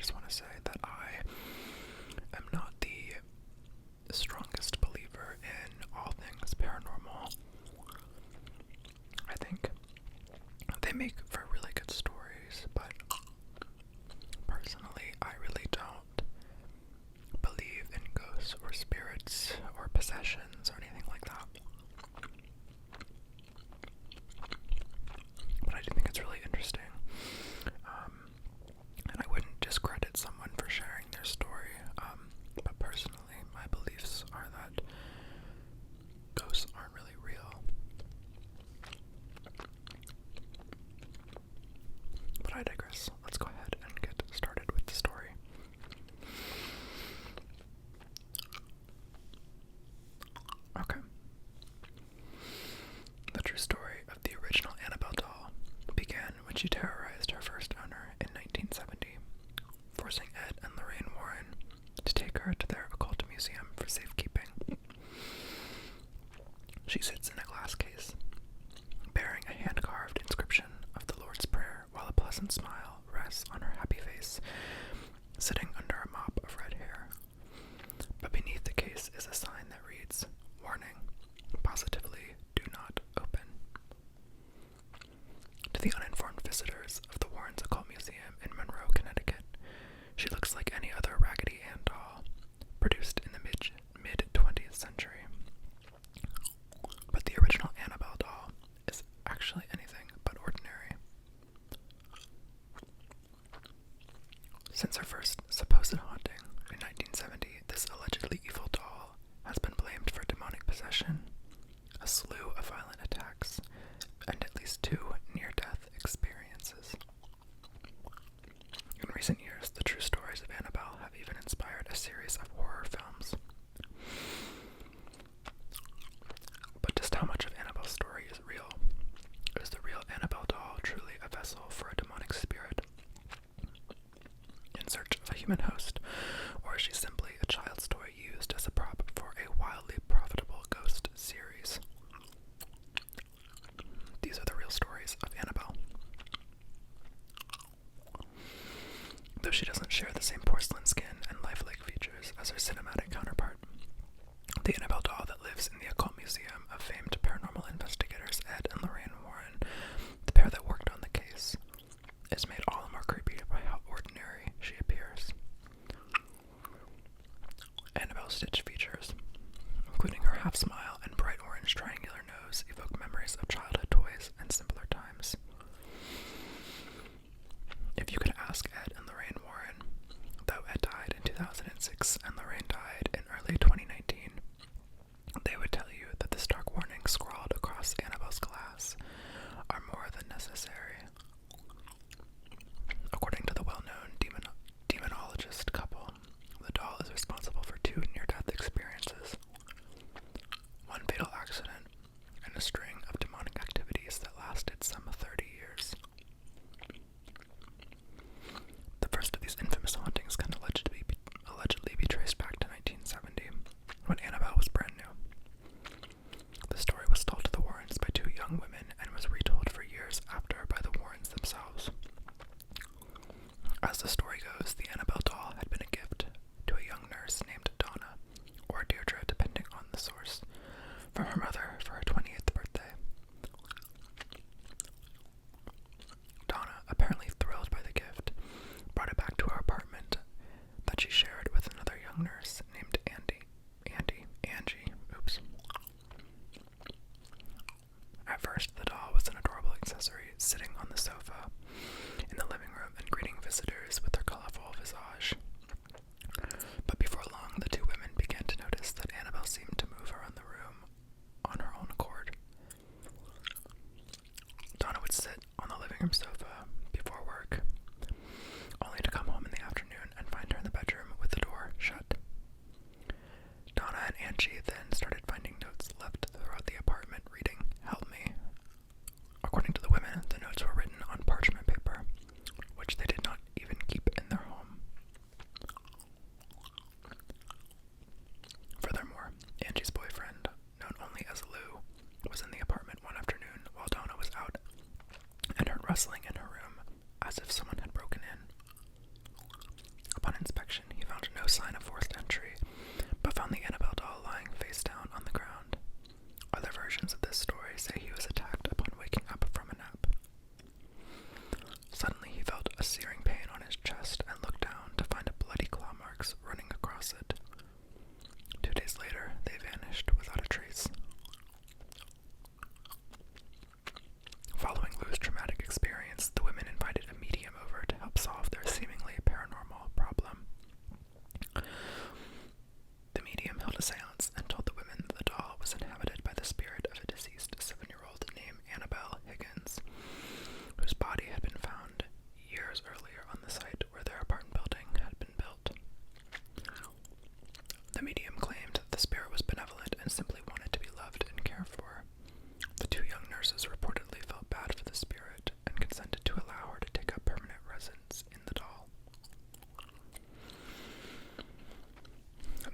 just want to say that I am not the strongest believer in all things paranormal. I think they make for really good stories, but personally, I really don't believe in ghosts or spirits or possessions or anything like that. But I do think it's really interesting. And I wouldn't discredit someone for sharing their story. But personally, my beliefs are that ghosts aren't really real. But I digress. Let's go ahead and get started with the story. Okay. The true story of the original Annabelle doll began when she terrorized her first owner in 1970, forcing Ed and Lorraine Warren to take her to their occult museum for safekeeping. She sits in a glass case, bearing a hand-carved inscription of the Lord's Prayer while a pleasant smile rests on her happy face, sitting under a mop of red hair. But beneath the case is a sign that reads, "Warning, positively do not open." To the uninformed visitors of the Warrens Occult Museum in Monroe, Connecticut, she looks like any other Raggedy Ann doll, produced in the mid-20th century. But the original Annabelle doll is actually anything but ordinary. Since her first supposed haunting in 1970, this allegedly evil doll has been blamed for demonic possession, a slew of violent attacks, and at least 2 near-death experiences. In recent years, the true stories of Annabelle have even inspired a series of horror films. But just how much of Annabelle's story is real? Is the real Annabelle doll truly a vessel for a demonic spirit in search of a human host, or is she simply a child's toy used as a prop for a wildly profitable ghost series? These are the real stories of Annabelle. Though she doesn't share the same porcelain skin and lifelike features as her cinematic counterpart, the Annabelle doll that lives in the Occult Museum of famed paranormal investigators Ed and Lorraine Warren, the pair that worked on the case, is made all the more creepy by how ordinary she appears. Annabelle's stitch features, including her half smile and bright orange triangular nose, evoke memories of childhood toys and simpler times. If you could ask Ed and Lorraine Warren, though Ed died in 2006 and Lorraine died in early 2019, they would tell you that the stark warnings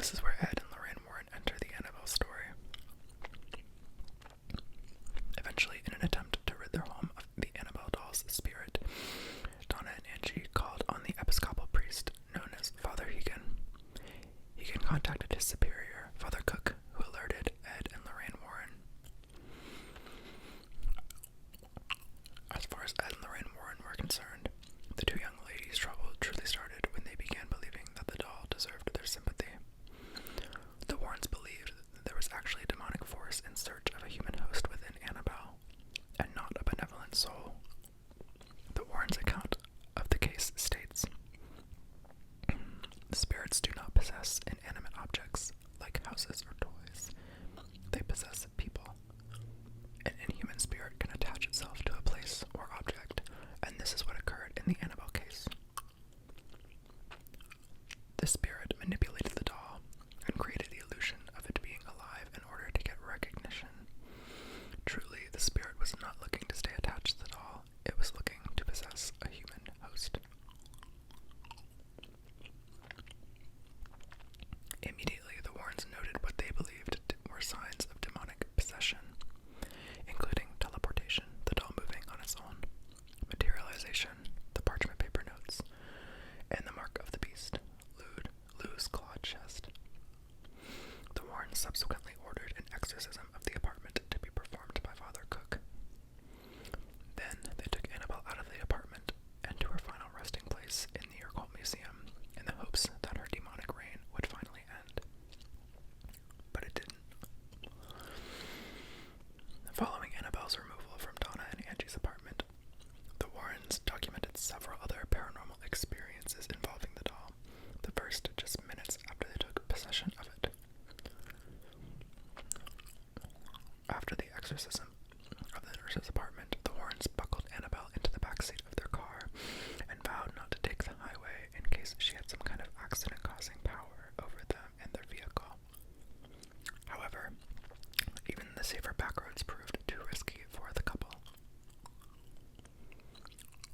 This is where Ed and Lorraine Warren enter the Annabelle story. Eventually, in an attempt to rid their home of the Annabelle doll's spirit, Donna and Angie called on the Episcopal priest known as Father Hegan. Hegan contacted his superior, Father Cook, who alerted Ed and Lorraine Warren. As far as Ed and Lorraine Warren were concerned, the two young ladies' trouble truly started when they began believing that the doll deserved their sympathy. The Warrens believed that there was actually a demonic force in search of a human host within Annabelle, and not a benevolent soul. The Warrens' account of the case states, "Spirits do not possess inanimate objects like houses or toys. They possess people. An inhuman spirit can attach itself to a place or object, and this is what occurred in the Annabelle case. The spirit manipulated the doll and created the illusion of it being alive in order to get recognition. Truly, the spirit was not looking to stay attached to the doll, it was looking to possess a human host." Immediately, the Warrens noted what they believed were signs of demonic possession, including teleportation, the doll moving on its own, materialization, the parchment paper notes, and the mark of the beast, Lou's clawed chest. The Warrens subsequently ordered an exorcism of the apartment to be performed by Father Cook. Then they took Annabelle out of the apartment and to her final resting place in the Occult Museum in the hopes that her demonic reign would finally end. But it didn't. Following Annabelle's removal from Donna and Angie's apartment, the Warrens documented several other paranormal experiences involving the doll, the first just minutes after they took possession of it. After the exorcism of the nurse's apartment, the Warrens buckled Annabelle into the backseat of their car and vowed not to take the highway in case she had some kind of accident-causing power over them and their vehicle. However, even the safer backroads proved too risky for the couple.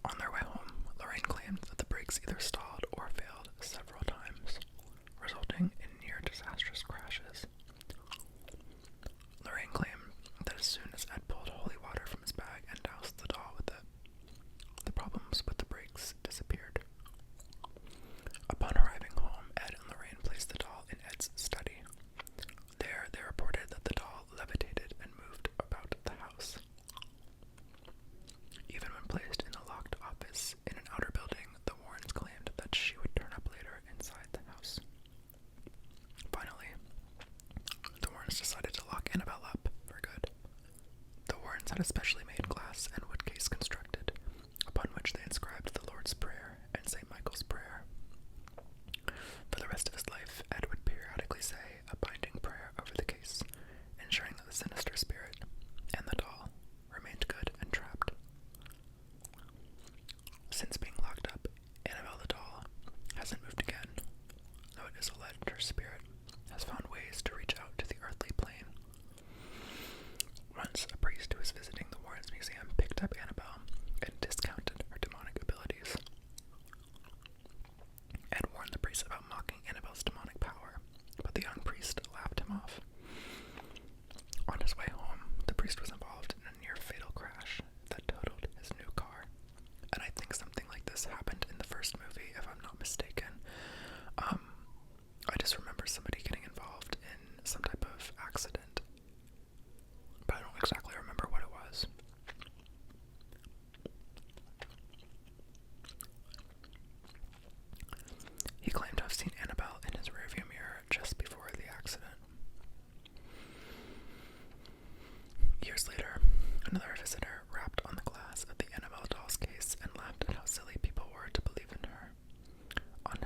On their way home, Lorraine claimed that the brakes either stalled or failed several times, resulting in near disastrous crashes. Lorraine claimed that as soon as Ed pulled holy water from his bag and doused the doll with it, the problems with the brakes disappeared. Upon arriving home, Ed and Lorraine placed the doll in Ed's study. There, they reported that the doll levitated and moved about the house. Even when placed in a locked office in an outer building, the Warrens claimed that she would turn up later inside the house. Finally, the Warrens decided to lock Annabelle up for good. The Warrens had a specially made glass and wood case constructed, upon which they inscribed the Lord's Prayer and St. Michael's Prayer. For the rest of his life, Ed would periodically say a binding prayer over the case, ensuring that the sinister spirit and the doll remained good and trapped. Since being locked up, Annabelle the doll hasn't moved again, though it is alleged her spirit has found ways to reach out to the earthly plane. Once, a priest who was visiting the Warrens Museum picked up Annabelle and discounted her demonic abilities. Ed warned the priest about mocking Annabelle's demonic power, but the young priest laughed him off. On his way home, the priest was involved in a near-fatal crash that totaled his new car. And I think something like this happened in the first movie, if I'm not mistaken. I just remember somebody getting involved in some type of accident, but I don't exactly remember what it was. He claimed to have seen Annabelle in his rearview mirror just before the accident. Years later, another visitor rapped on the glass of the Annabelle doll's case and laughed at how silly people were to believe in her. On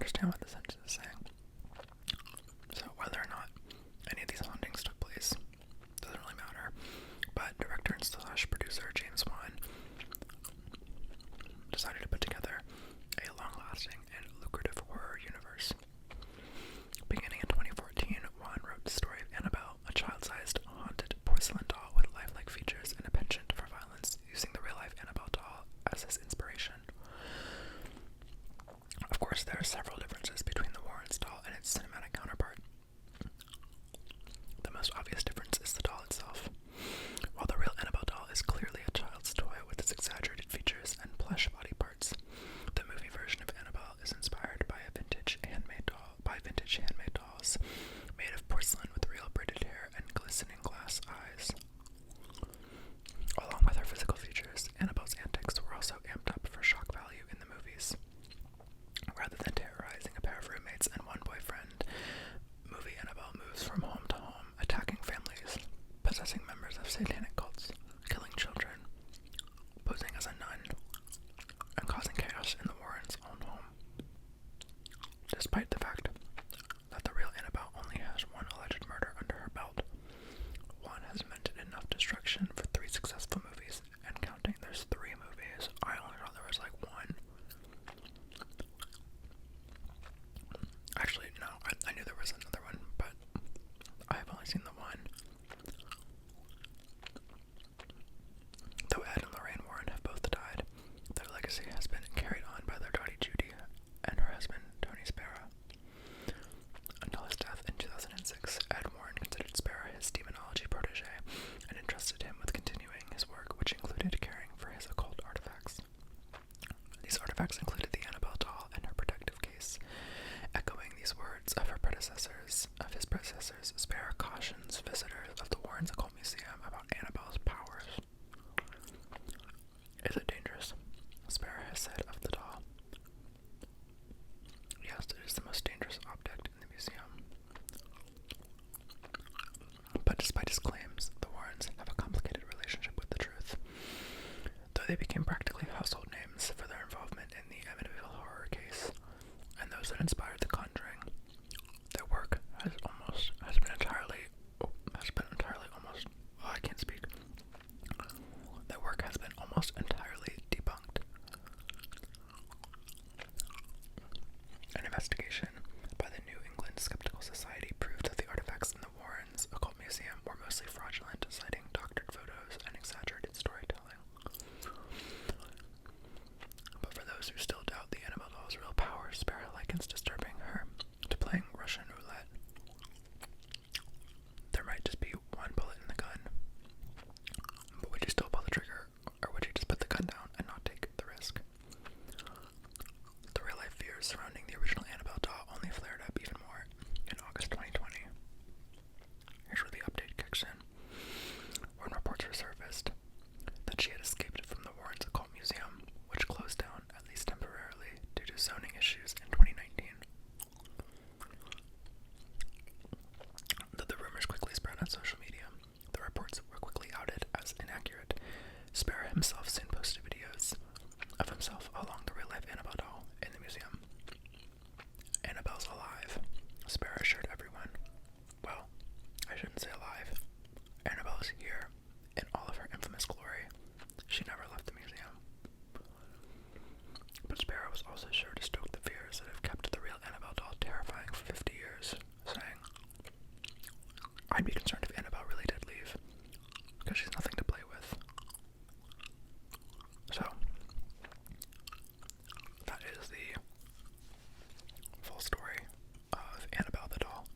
understand what the sentence is saying. So whether or not any of these hauntings took place doesn't really matter. But director and slash producer James Wan decided to put together a long-lasting and lucrative horror universe. Beginning in 2014, Wan wrote the story of Annabelle, a child-sized haunted porcelain doll with lifelike features and a penchant for violence, using the real-life Annabelle doll as his inspiration. Of course, there are several differences between the Warrens doll and its cinematic counterpart. The most obvious difference is the doll itself. While the real Annabelle doll is clearly a child's toy with its exaggerated features and plush body parts, the movie version of Annabelle is inspired by vintage handmade dolls made of porcelain with real braided hair and glistening glass eyes. Along with her physical features, Annabelle's antics were also amped up for shock value in the movies. Rather than terrorizing a pair of roommates and one boyfriend, movie Annabelle moves from home to home, attacking families, possessing members of satanic cults, killing children, posing as a nun, and causing chaos in the Warrens' own home. Despite the fact that the real Annabelle only has one alleged murder under her belt, Wan has invented enough destruction for 3 successful movies, and counting, there's 3 movies. I only thought there was like 1. Actually, no, I knew there was another one, but I've only seen the one. Though Ed and Lorraine Warren have both died, their legacy has been carried on by their daughter Judy and her husband Tony Spera. Until his death in 2006, Ed Warren considered Spera his demonology protege and entrusted him with continuing his work, which included caring for his occult artifacts. These artifacts included the Annabelle doll and her protective case. Echoing these words of his predecessors, Spera cautions visitors of the Warrens Occult Museum about Annabelle's powers. Is it dangerous? Spera has said of the doll. Yes, it is the most dangerous object in the museum. But despite his claims, the Warrens have a complicated relationship with the truth. Though they became practically household names for their involvement in the Amityville horror case, and those that inspired The Conjuring, their work has been entirely almost entirely debunked. An investigation by the New England Skeptical Society proved that the artifacts in the Warrens Occult Museum were mostly fraudulent, citing doctored photos and exaggerated storytelling. But for those who still doubt the Annabelle doll's real power, Spera likens disturbing her to playing Russian roulette. There might just be one bullet in the gun, but would you still pull the trigger, or would you just put the gun down and not take the risk? The real-life fears surrounding the original Annabelle doll only flared up even more in August 2020. Here's where the update kicks in. When reports resurfaced that she had escaped from the Warrens Occult Museum, which closed down, at least temporarily, due to zoning issues in 2019. Though the rumors quickly spread on social media, the reports were quickly outed as inaccurate. Spera himself soon posted videos of himself along the real-life Annabelle doll in the museum. Annabelle's alive, Spera assured everyone. Well, I shouldn't say alive. Annabelle's here, in all of her infamous glory. She never left the museum. But Spera was also sure to stoke the fears that have kept the real Annabelle doll terrifying for 50 years, saying, I'd be concerned if Annabelle really did leave, because she's nothing to play with. So, that is the full story of Annabelle the doll.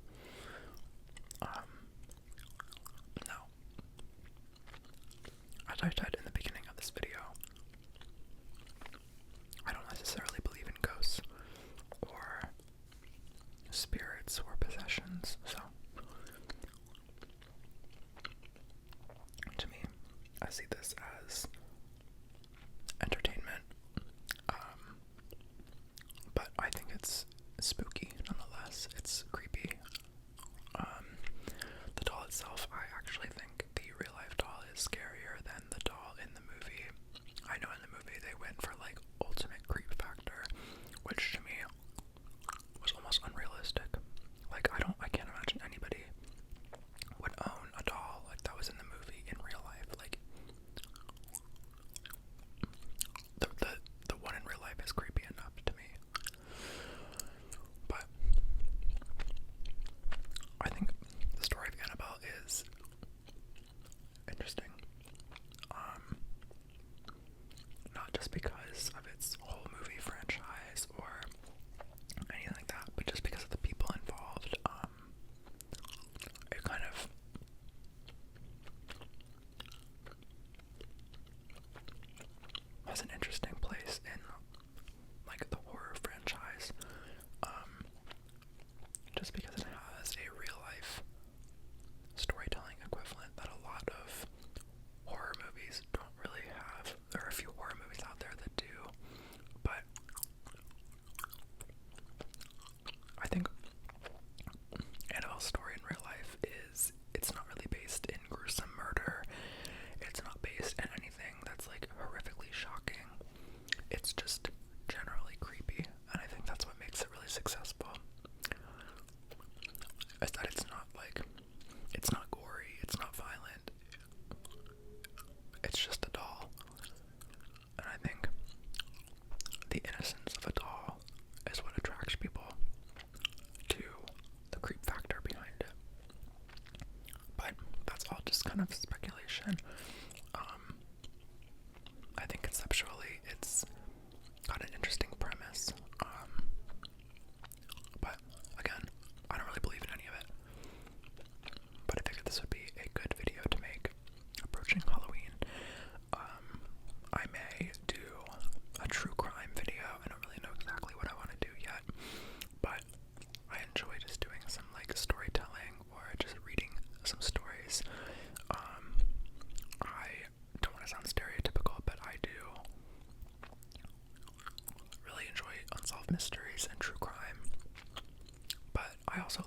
I also